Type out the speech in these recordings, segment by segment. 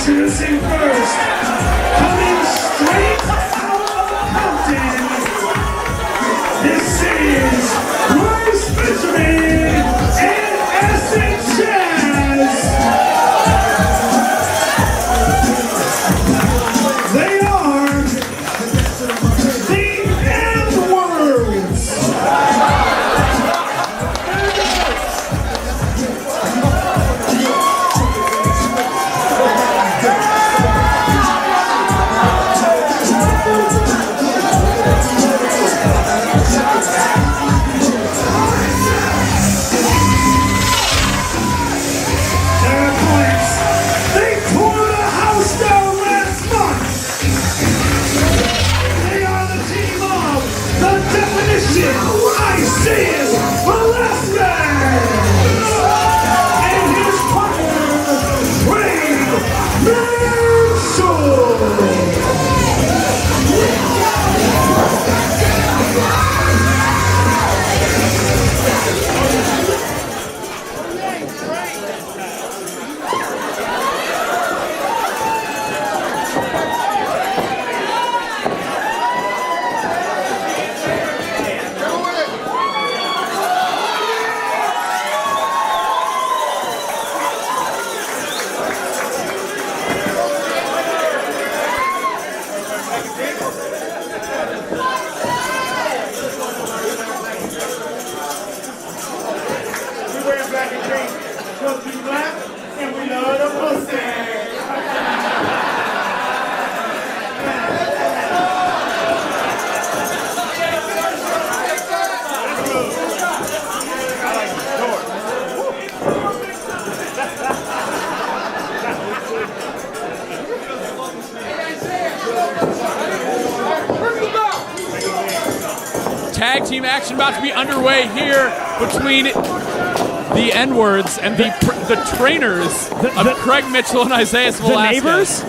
Introducing first, coming straight out of Compton, this is Bryce Benjamin and Acid Jazz. They are the N-Words. Their opponents, they tore the house down last month. They are the team of the Definition, Isaias Velasquez, and his partner, Craig Mitchell. We wear black and green because we black and we love the pussy. Tag team action about to be underway here between the N-Words and the trainers of Craig Mitchell and Isaias Velasquez.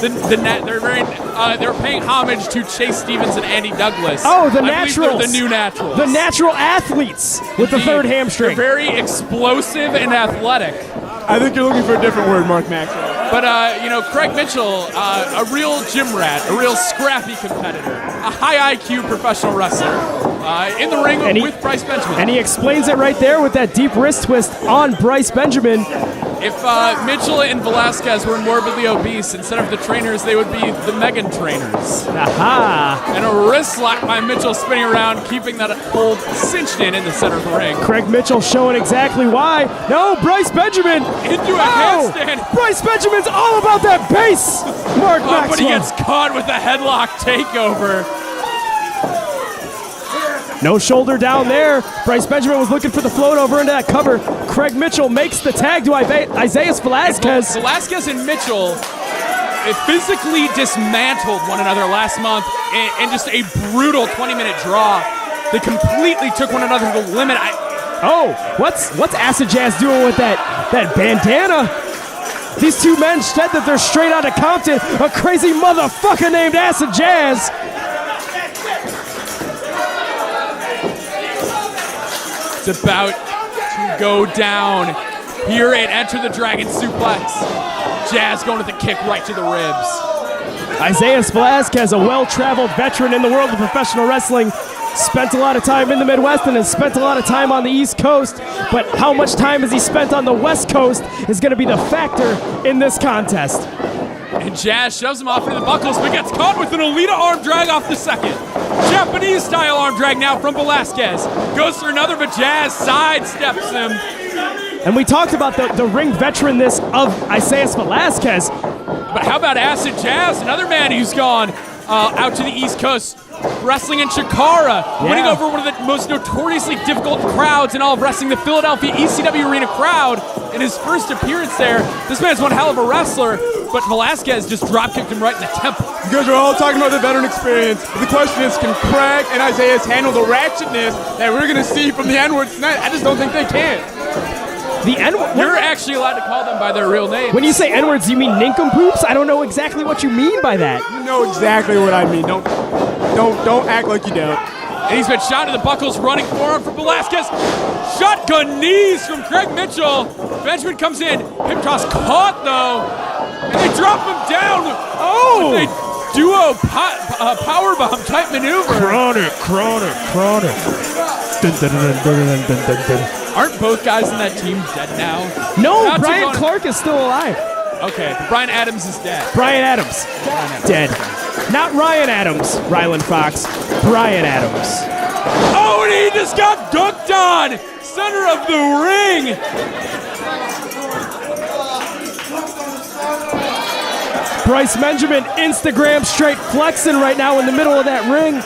The neighbors? They're paying homage to Chase Stevens and Andy Douglas. Oh, the I believe naturals. they're the new naturals. The natural athletes with the Indeed. third hamstring. They're very explosive and athletic. I think you're looking for a different word, Mark Maxwell. But, Craig Mitchell, a real gym rat, a real scrappy competitor, a high IQ professional wrestler in the ring with Bryce Benjamin. And he explains it right there with that deep wrist twist on Bryce Benjamin. If Mitchell and Velasquez were morbidly obese, instead of the trainers, they would be the Megan trainers. Aha! And a wrist lock by Mitchell spinning around, keeping that hold cinched in the center of the ring. Craig Mitchell showing exactly why. No, Bryce Benjamin! Into a handstand. Bryce Benjamin's all about that base! Mark Maxwell. But he gets caught with a headlock takeover. No shoulder down there. Bryce Benjamin was looking for the float over into that cover. Craig Mitchell makes the tag to Isaias Velasquez. Velasquez and Mitchell physically dismantled one another last month in just a brutal 20-minute draw. They completely took one another to the limit. What's Acid Jazz doing with that bandana? These two men said that they're straight out of Compton. A crazy motherfucker named Acid Jazz. It's about to go down here at Enter the Dragon Suplex. Jazz going with a kick right to the ribs. Isaias Velasquez, a well-traveled veteran in the world of professional wrestling, spent a lot of time in the Midwest and has spent a lot of time on the East Coast, but how much time has he spent on the West Coast is going to be the factor in this contest. And Jazz shoves him off into the buckles, but gets caught with an Alita arm drag off the second. Japanese-style arm drag now from Velasquez. Goes for another, but Jazz sidesteps him. And we talked about the ring veteranness of Isaias Velasquez. But how about Acid Jazz, another man who's gone out to the East Coast, wrestling in Chikara, winning over one of the most notoriously difficult crowds in all of wrestling, the Philadelphia ECW Arena crowd. In his first appearance there, this man's one hell of a wrestler, but Velasquez just drop-kicked him right in the temple. You guys are all talking about the veteran experience, but the question is, can Craig and Isaias handle the ratchetness that we're going to see from the N-Words tonight? I just don't think they can. The N-Word? You're actually allowed to call them by their real names. When you say N-Words, you mean nincompoops? I don't know exactly what you mean by that. You know exactly what I mean. Don't Don't act like you don't. And he's been shot to the buckles, running forearm from Velasquez. Shotgun knees from Craig Mitchell. Benjamin comes in. Hip toss caught, though. And they drop him down. Oh! With a duo powerbomb type maneuver. Chronic. Dun, dun, dun, dun, dun, dun, dun, dun. Aren't both guys in that team dead now? No, Not too Brian long- Clark is still alive. Okay, but Brian Adams is dead. Brian Adams, dead. Not Ryan Adams, Ryland Fox. Brian Adams. Oh, and he just got dunked on! Center of the ring! Bryce Benjamin, Instagram straight flexing right now in the middle of that ring.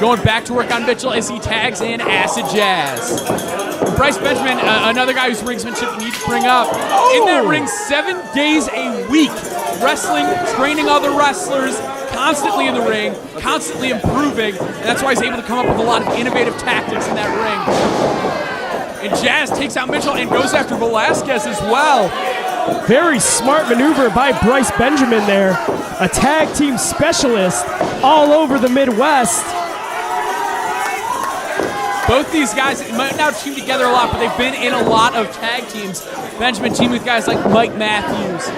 Going back to work on Mitchell as he tags in Acid Jazz. Bryce Benjamin, another guy whose ringsmanship we need to bring up. In that ring 7 days a week, wrestling, training other wrestlers, constantly in the ring, constantly improving, and that's why he's able to come up with a lot of innovative tactics in that ring. And Jazz takes out Mitchell and goes after Velasquez as well. Very smart maneuver by Bryce Benjamin there. A tag team specialist all over the Midwest. Both these guys might not team together a lot, but they've been in a lot of tag teams. Benjamin teamed with guys like Mike Matthews,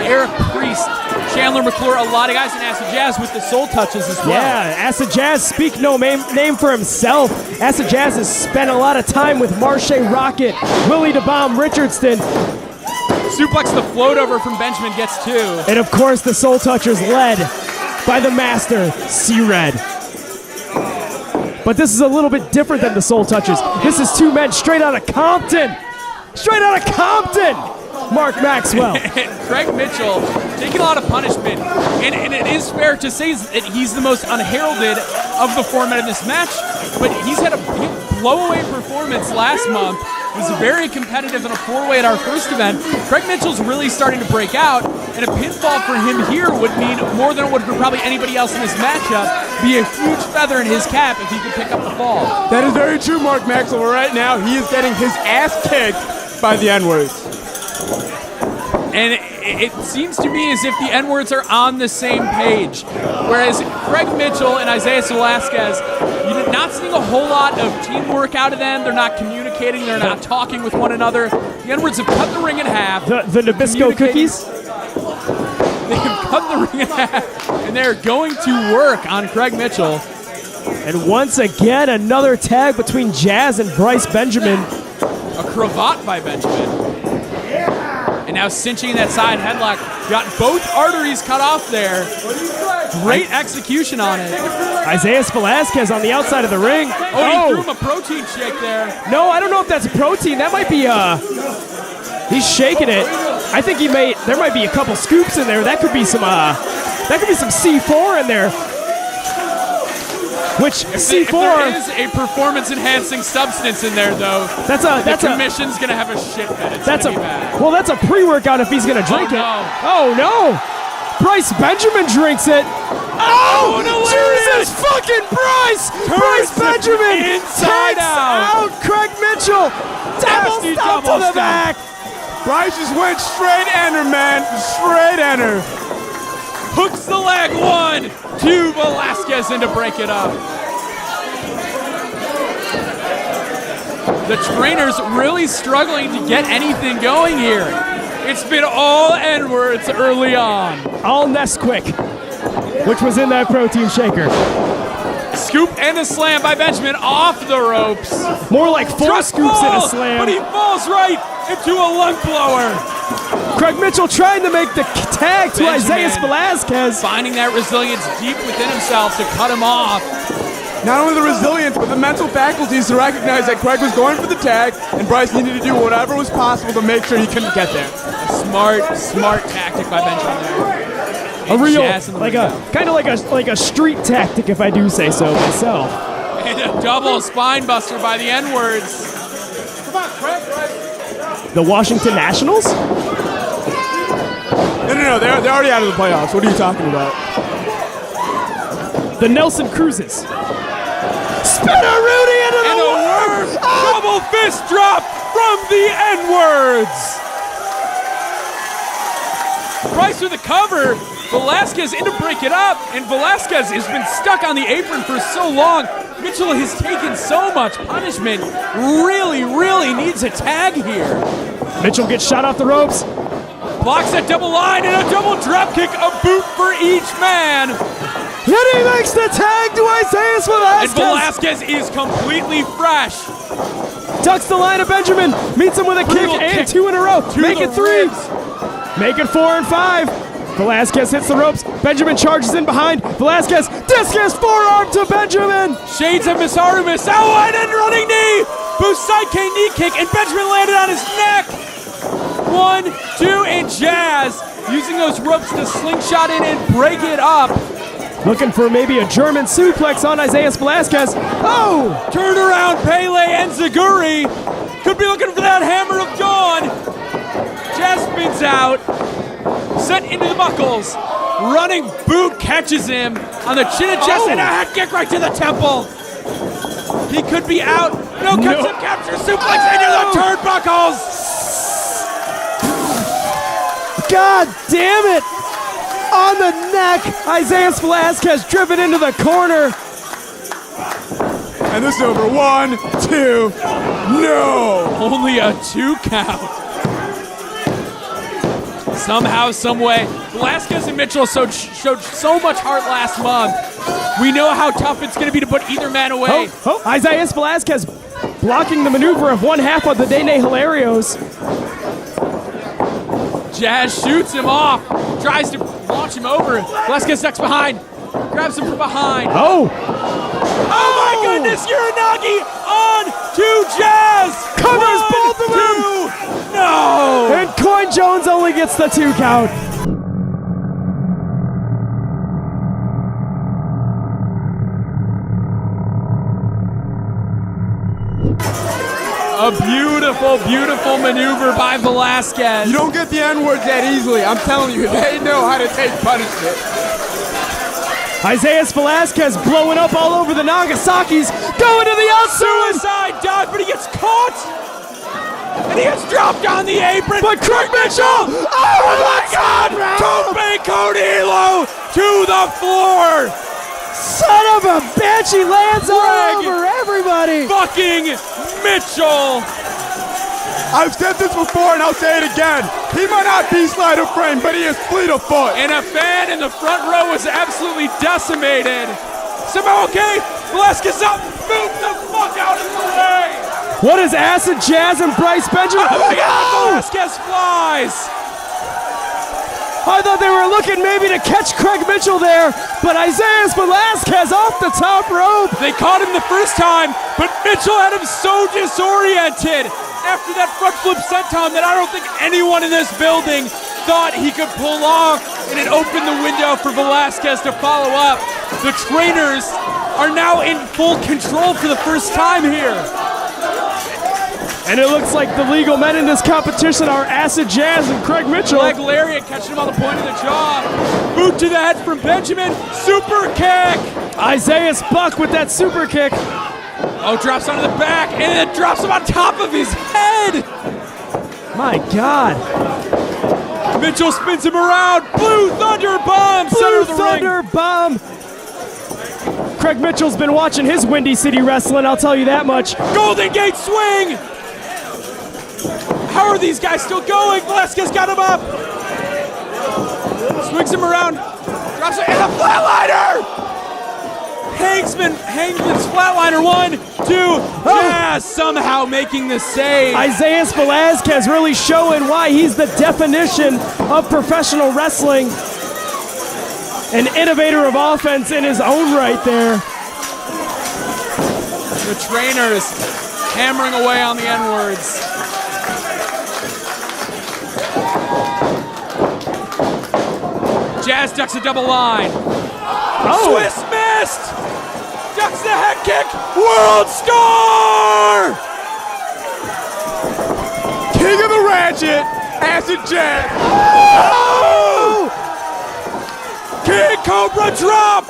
Eric Priest, Chandler McClure, a lot of guys in Acid Jazz with the Soul Touches as well. Yeah, Acid Jazz, speak no name for himself. Acid Jazz has spent a lot of time with Marche Rocket, Willie the Bomb Richardson, Suplex the float over from Benjamin gets 2. and of course the Soul Touchers led by the master, C-Red. But this is a little bit different than the Soul Touchers. This is 2 men straight out of Compton. Straight out of Compton! Mark Maxwell. And Craig Mitchell taking a lot of punishment. And it is fair to say that he's the most unheralded of the 4 men in this match, but he's had a big blow-away performance last month. It was very competitive in a 4-way at our first event. Craig Mitchell's really starting to break out, and a pinfall for him here would mean more than it would for probably anybody else in this matchup. Be a huge feather in his cap if he could pick up the fall. That is very true, Mark Maxwell. Right now, he is getting his ass kicked by the N-words. And it seems to me as if the N-words are on the same page. Whereas Craig Mitchell and Isaias Velasquez, you're not seeing a whole lot of teamwork out of them. They're not communicating. They're not talking with one another. The N-words have cut the ring in half. The Nabisco cookies? They have cut the ring in half, and they're going to work on Craig Mitchell. And once again, another tag between Jazz and Bryce Benjamin. A cravat by Benjamin. And now cinching that side headlock. Got both arteries cut off there. Great execution on it. Isaias Velasquez on the outside of the ring. Oh, he threw him a protein shake there. No, I don't know if that's protein. That might be, he's shaking it. I think there might be a couple scoops in there. That could be some C4 in there. Which If C4? there is a performance-enhancing substance in there, though, the commission's gonna have a shit fit. It's gonna be bad. Well, that's a pre-workout if he's gonna drink it. no. Oh no! Bryce Benjamin drinks it. Oh, Jesus fucking Bryce! Bryce Benjamin inside takes out. Craig Mitchell. Nasty Double double to the stomp. back. Bryce just went straight enter, man. Straight enter. Hooks the leg, 1, 2, Velasquez in to break it up. The trainer's really struggling to get anything going here. It's been all N-words early on. All Nesquik, which was in that protein shaker. Scoop and a slam by Benjamin off the ropes. More like 4 Just scoops and a falls, slam. But he falls right into a lung blower. Craig Mitchell trying to make the tag to Benjamin Isaias Velasquez. finding that resilience deep within himself to cut him off. Not only the resilience, but the mental faculties to recognize that Craig was going for the tag, and Bryce needed to do whatever was possible to make sure he couldn't get there. A smart tactic by Benjamin there. A real, Jazz in the ring. kind of like a street tactic, if I do say so myself. And a double spine buster by the N-words. Come on, Craig. The Washington Nationals? No, they're already out of the playoffs. What are you talking about? The Nelson Cruzes. Spinner Rudy into the And a worm! double fist drop from the N-words. Bryce with the cover, Velasquez in to break it up, and Velasquez has been stuck on the apron for so long. Mitchell has taken so much punishment. Really needs a tag here. Mitchell gets shot off the ropes. Blocks that double line and a double drop kick, a boot for each man. And he makes the tag to Isaias Velasquez. And Velasquez is completely fresh. Ducks the line of Benjamin. Meets him with a kick and 2 in a row. Make it 3. Make it 4 and 5. Velasquez hits the ropes. Benjamin charges in behind. Velasquez discus forearm to Benjamin. Shades of Miss Artemis. Oh, and running knee. Boost side K knee kick, and Benjamin landed on his neck. 1, 2, and Jazz using those ropes to slingshot in and break it up. Looking for maybe a German suplex on Isaias Velasquez. Oh! Turnaround Pele and Zaguri. Could be looking for that hammer of dawn. Jazz spins out. Set into the buckles. Running boot catches him on the chin of chest and a head kick right to the temple. He could be out. No, capture suplex into the turnbuckles. God damn it! On the neck, Isaias Velasquez driven into the corner. And this is over. 1, 2, no! Only a 2 count. Somehow, someway, Velasquez and Mitchell showed so much heart last month. We know how tough it's going to be to put either man away. Isaias Velasquez blocking the maneuver of one half of the Dene Hilarios. Jazz shoots him off, tries to launch him over. Velasquez ducks behind, grabs him from behind. Oh my goodness, Uranagi on to Jazz! Covers both of them! No! And Coin Jones only gets the 2 count. A beautiful maneuver by Velasquez. You don't get the N-words that easily. I'm telling you, they know how to take punishment. Isaias Velasquez blowing up all over the Nagasaki's, going to the outside. Suicide dive, but he gets caught. And he gets dropped on the apron. But Craig Mitchell! Oh my God! Tope Codillo to the floor. Son of a bitch, he lands all over everybody. Fucking Mitchell. I've said this before and I'll say it again. He might not be sleight of frame, but he is fleet of foot. And a fan in the front row was absolutely decimated. Somehow, okay, Velasquez up, boot the fuck out of the way. What is Acid Jazz and Bryce Benjamin? Oh my God, Velasquez flies. I thought they were looking maybe to catch Craig Mitchell there, but Isaias Velasquez off the top rope. They caught him the first time, but Mitchell had him so disoriented after that front flip senton that I don't think anyone in this building thought he could pull off, and it opened the window for Velasquez to follow up. The trainers are now in full control for the first time here. And it looks like the legal men in this competition are Acid Jazz and Craig Mitchell. Leg lariat catching him on the point of the jaw. Boot to the head from Benjamin. Super kick. Isaias Buck with that super kick. Oh, drops onto the back and then drops him on top of his head. My God. Mitchell spins him around. Blue Thunder Bomb. Blue Thunder Bomb. Craig Mitchell's been watching his Windy City Wrestling, I'll tell you that much. Golden Gate swing. How are these guys still going? Velasquez got him up. Swings him around. Drops it in a flatliner. Hangman's flatliner. 1, 2. Jazz somehow making the save. Isaias Velasquez really showing why he's the definition of professional wrestling. An innovator of offense in his own right there. The trainers hammering away on the N-words. Jazz ducks a double line. Swiss missed! Ducks the head kick. World Star! King of the Ratchet, Acid Jazz. Oh! King Cobra drop!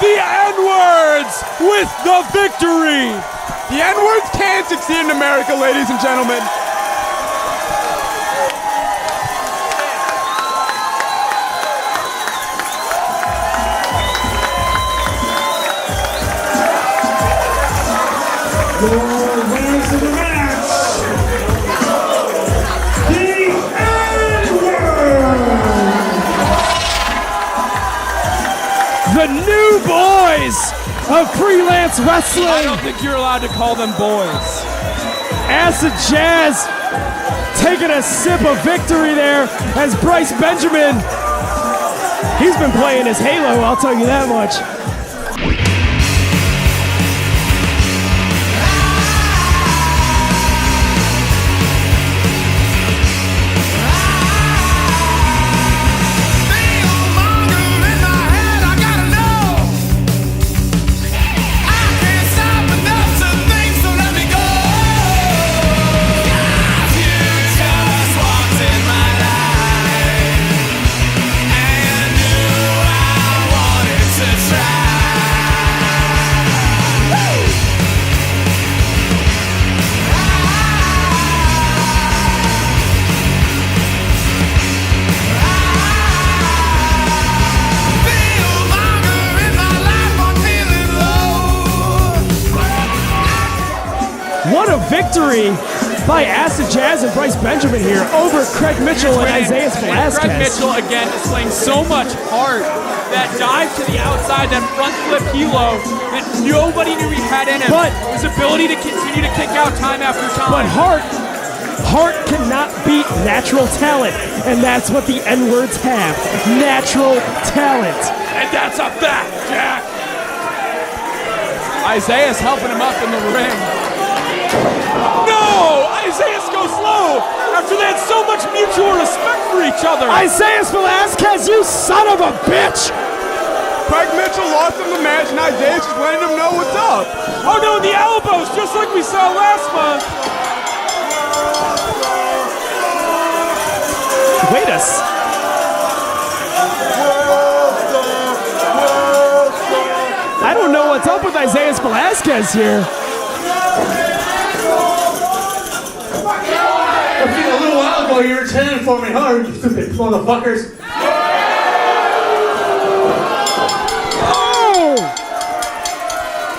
The N-words with the victory! The N-words can succeed in America, ladies and gentlemen. winners of the match, the N-Word! The new boys of freelance wrestling. I don't think you're allowed to call them boys. Acid Jazz taking a sip of victory there as Bryce Benjamin, he's been playing his Halo, I'll tell you that much. What a victory by Acid Jazz and Bryce Benjamin here over Craig Mitchell and Isaias Velasquez. Craig Mitchell, again, displaying so much heart. That dive to the outside, that front flip helo that nobody knew he had in him. But his ability to continue to kick out time after time. But heart cannot beat natural talent, and that's what the N-Words have, natural talent. And that's a fact, Jack. Isaias helping him up in the ring. No! Isaias goes low after they had so much mutual respect for each other. Isaias Velasquez, you son of a bitch! Craig Mitchell lost him the match, and Isaias just letting him know what's up. Oh no, the elbows, just like we saw last month. Wait us. I don't know what's up with Isaias Velasquez here. A little while ago, you were chanting for me hard, you stupid motherfuckers. Oh!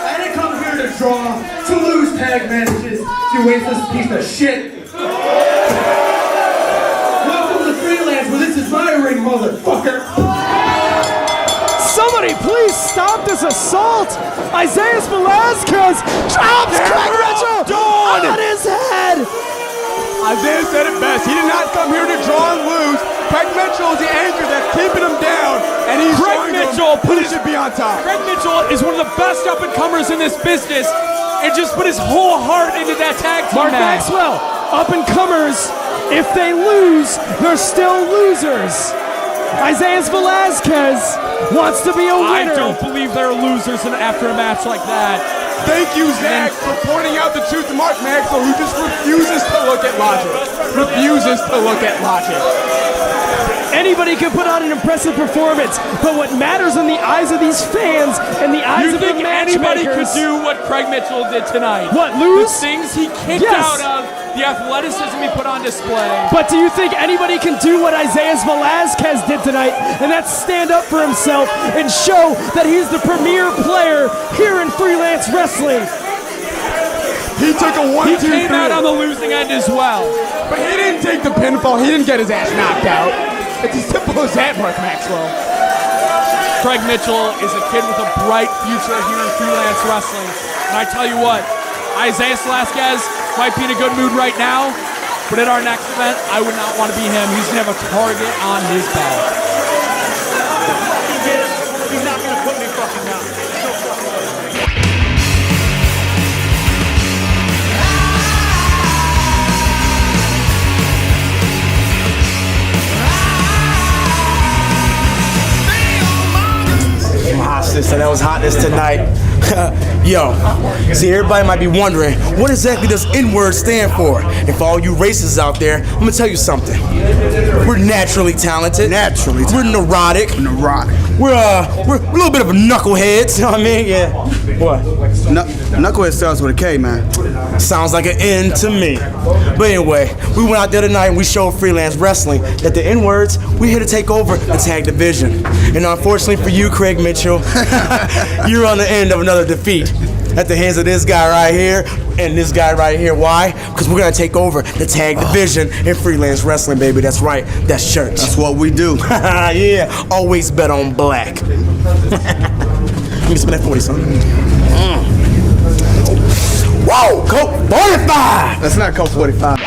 I didn't come here to draw, to lose tag matches, you wasteless piece of shit. Welcome to Freelance, where this is my ring, motherfucker. Somebody please stop this assault! Isaias Velasquez drops Craig Mitchell on his head! Isaiah said it best. He did not come here to draw and lose. Craig Mitchell is the anchor that's keeping him down, and he's showing him who should be on top. Craig Mitchell is one of the best up-and-comers in this business and just put his whole heart into that tag team Mark match. Maxwell, up-and-comers, if they lose, they're still losers. Isaias Velasquez wants to be a winner. I don't believe they're losers after a match like that. Thank you, Zach, for pointing out the truth to Mark Maxwell, who just refuses to look at logic. Refuses to look at logic. Anybody can put on an impressive performance, but what matters in the eyes of these fans and the eyes of the matchmakers... Anybody could do what Craig Mitchell did tonight? What, lose? The things he kicked out of, the athleticism he put on display. But do you think anybody can do what Isaias Velasquez did tonight, and that's stand up for himself and show that he's the premier player here in freelance wrestling? He took a 1-2-3. He came out on the losing end as well. But he didn't take the pinfall. He didn't get his ass knocked out. It's as simple as that, Mark Maxwell. Craig Mitchell is a kid with a bright future here in freelance wrestling. And I tell you what, Isaias Velasquez might be in a good mood right now, but at our next event, I would not want to be him. He's going to have a target on his back. He's not gonna put me fucking down. Hotness, and that was hotness tonight. Yo, see, everybody might be wondering, what exactly does N-word stand for? And for all you racists out there, I'm gonna tell you something. We're naturally talented. We're neurotic. We're a little bit of a knuckleheads, you know what I mean? Yeah. What? Knucklehead starts with a K, man. Sounds like an N to me. But anyway, we went out there tonight and we showed freelance wrestling that the N-words, we're here to take over the tag division. And unfortunately for you, Craig Mitchell, you're on the end of another defeat. at the hands of this guy right here and this guy right here. Why? Because we're gonna take over the tag division in freelance wrestling, baby. That's right. That's church. That's what we do. Yeah, always bet on black. Let me spend that 40, son. Whoa, Coke 45! That's not Coke 45.